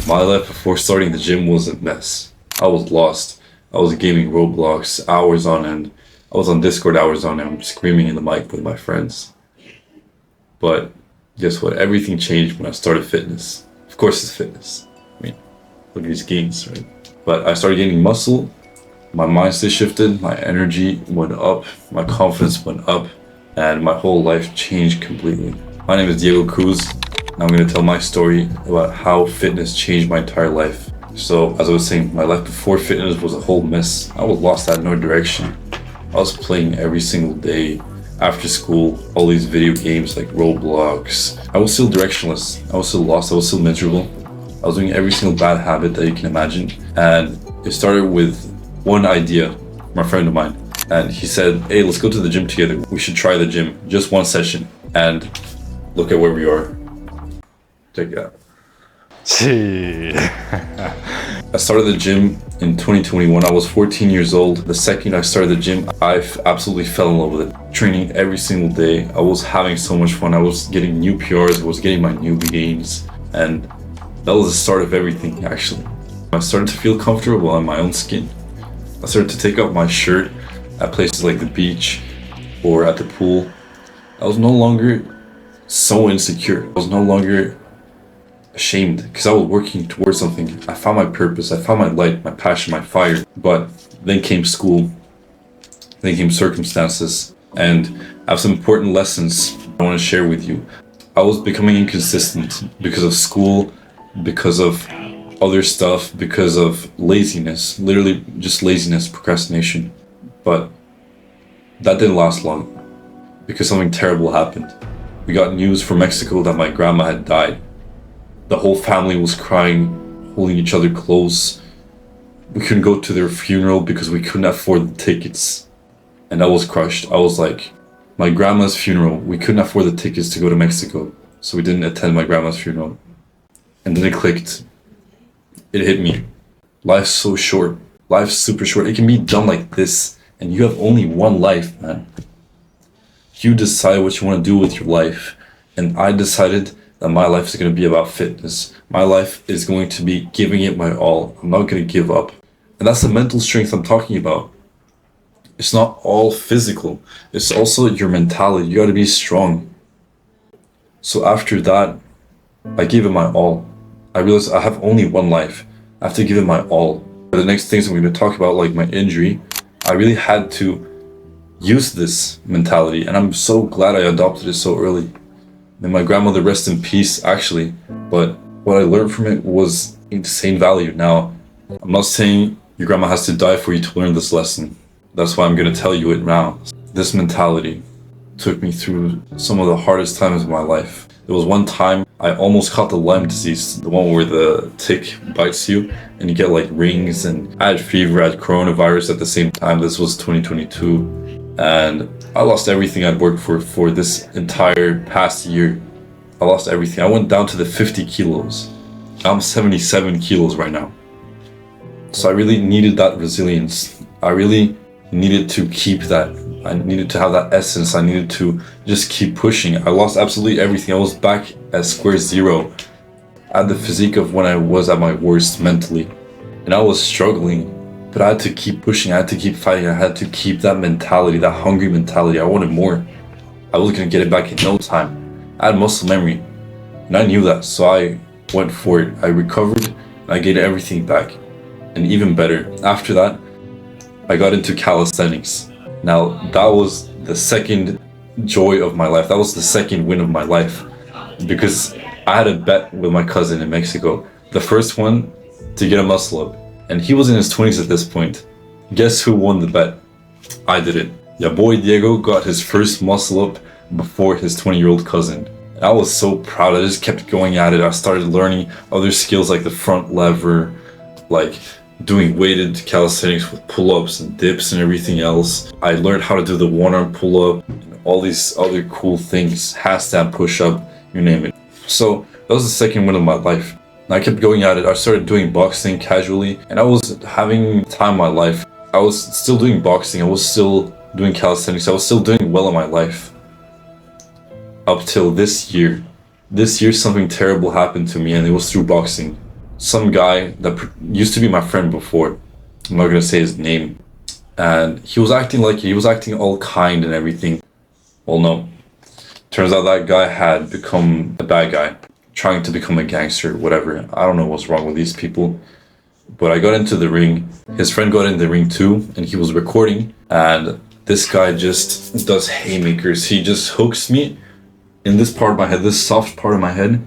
My life before starting the gym was a mess. I was lost. I was gaming roadblocks hours on end. I was on Discord hours on end, screaming in the mic with my friends. But guess what? Everything changed when I started fitness. Of course it's fitness. I mean, look at these gains, right? But I started gaining muscle. My mindset shifted. My energy went up. My confidence went up. And my whole life changed completely. My name is Diego Cruz. And I'm going to tell my story about how fitness changed my entire life. So, as I was saying, my life before fitness was a whole mess. I was lost, I had no direction. I was playing every single day after school, all these video games like Roblox. I was still directionless. I was still lost. I was still miserable. I was doing every single bad habit that you can imagine. And it started with one idea from a friend of mine. And he said, hey, let's go to the gym together. We should try the gym, just one session. And look at where we are. Check it out. I started the gym in 2021. I was 14 years old. The second I started the gym, I absolutely fell in love with it. Training every single day. I was having so much fun. I was getting new PRs. I was getting my new gains. And that was the start of everything, actually. I started to feel comfortable in my own skin. I started to take off my shirt at places like the beach or at the pool. I was no longer so insecure. I was no longer ashamed because I was working towards something. I found my purpose, I found my light, my passion, my fire. But then came school, then came circumstances, and I have some important lessons I want to share with you. I was becoming inconsistent because of school, because of other stuff, because of laziness, literally just laziness, procrastination. But that didn't last long because something terrible happened. We got news from Mexico that my grandma had died. The whole family was crying, holding each other close. We couldn't go to their funeral because we couldn't afford the tickets. And I was crushed. I was like, my grandma's funeral, we couldn't afford the tickets to go to Mexico. So we didn't attend my grandma's funeral. And then it clicked. It hit me. Life's so short. Life's super short. It can be done like this. And you have only one life, man. You decide what you want to do with your life. And I decided that my life is going to be about fitness. My life is going to be giving it my all. I'm not going to give up. And that's the mental strength I'm talking about. It's not all physical. It's also your mentality. You got to be strong. So after that, I gave it my all. I realized I have only one life. I have to give it my all. The next things I'm going to talk about, like my injury, I really had to use this mentality. And I'm so glad I adopted it so early. And my grandmother, rest in peace, actually. But what I learned from it was insane value. Now, I'm not saying your grandma has to die for you to learn this lesson. That's why I'm going to tell you it now. This mentality took me through some of the hardest times of my life. There was one time I almost caught the Lyme disease, the one where the tick bites you and you get like rings, and I had fever, I had coronavirus at the same time. This was 2022. And I lost everything I'd worked for this entire past year. I lost everything. I went down to the 50 kilos. I'm 77 kilos right now. So I really needed that resilience. I really needed to keep that. I needed to have that essence. I needed to just keep pushing. I lost absolutely everything. I was back at square zero. I had the physique of when I was at my worst mentally. And I was struggling. But I had to keep pushing, I had to keep fighting, I had to keep that mentality, that hungry mentality. I wanted more. I was gonna get it back in no time. I had muscle memory, and I knew that, so I went for it. I recovered, and I gained everything back. And even better, after that, I got into calisthenics. Now, that was the second joy of my life. That was the second win of my life. Because I had a bet with my cousin in Mexico. The first one, to get a muscle up. And he was in his 20s at this point. Guess who won the bet? I did it. Your boy Diego got his first muscle up before his 20-year-old cousin. I was so proud. I just kept going at it. I started learning other skills like the front lever, like doing weighted calisthenics with pull-ups and dips and everything else. I learned how to do the one-arm pull-up and all these other cool things, handstand push-up, you name it. So that was the second win of my life. And I kept going at it. I started doing boxing casually, and I was having time in my life. I was still doing boxing. I was still doing calisthenics. I was still doing well in my life. Up till this year. This year, something terrible happened to me, and it was through boxing. some guy that used to be my friend before. I'm not gonna say his name. And he was acting all kind and everything. Well, no. Turns out that guy had become a bad guy, trying to become a gangster, whatever. I don't know what's wrong with these people. But I got into the ring. His friend got in the ring too, and he was recording. And this guy just does haymakers. He just hooks me in this part of my head, this soft part of my head.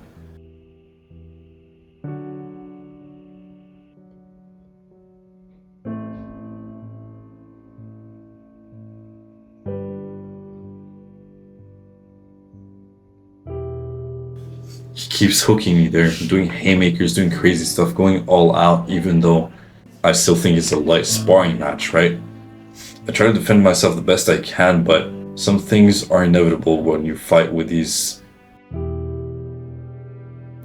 He keeps hooking me there, doing haymakers, doing crazy stuff, going all out, even though I still think it's a light sparring match, right? I try to defend myself the best I can, but some things are inevitable when you fight with these.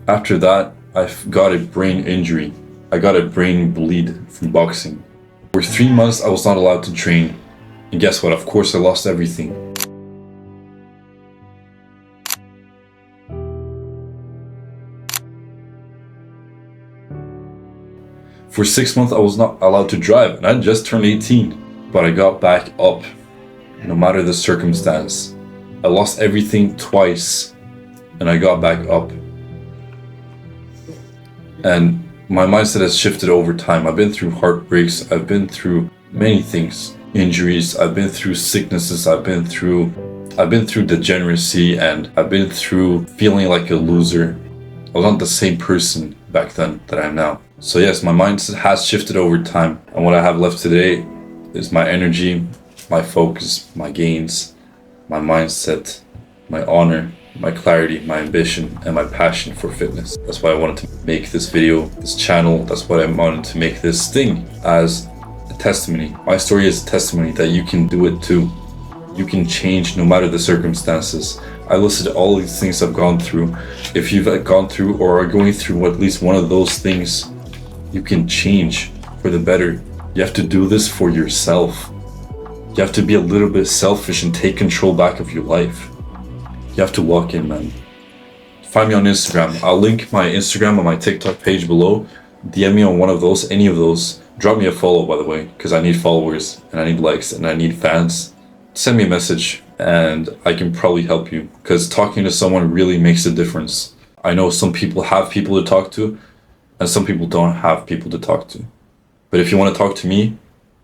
After that, I've got a brain injury. I got a brain bleed from boxing. For 3 months, I was not allowed to train. And guess what? Of course, I lost everything. For 6 months, I was not allowed to drive, and I just turned 18. But I got back up, no matter the circumstance. I lost everything twice, and I got back up. And my mindset has shifted over time. I've been through heartbreaks, I've been through many things, injuries, I've been through sicknesses, I've been through degeneracy, and I've been through feeling like a loser. I was not the same person back then that I am now. So yes, my mindset has shifted over time, and what I have left today is my energy, my focus, my gains, my mindset, my honor, my clarity, my ambition, and my passion for fitness. That's why I wanted to make this video, this channel. That's why I wanted to make this thing as a testimony. My story is a testimony that you can do it too. You can change no matter the circumstances. I listed all these things I've gone through. If you've gone through or are going through at least one of those things, you can change for the better. You have to do this for yourself. You have to be a little bit selfish and take control back of your life. You have to walk in, man. Find me on Instagram. I'll link my Instagram and my TikTok page below. DM me on one of those, any of those. Drop me a follow, by the way, because I need followers and I need likes and I need fans. Send me a message and I can probably help you, because talking to someone really makes a difference. I know some people have people to talk to and some people don't have people to talk to. But if you want to talk to me,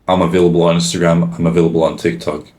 I'm available on Instagram, I'm available on TikTok.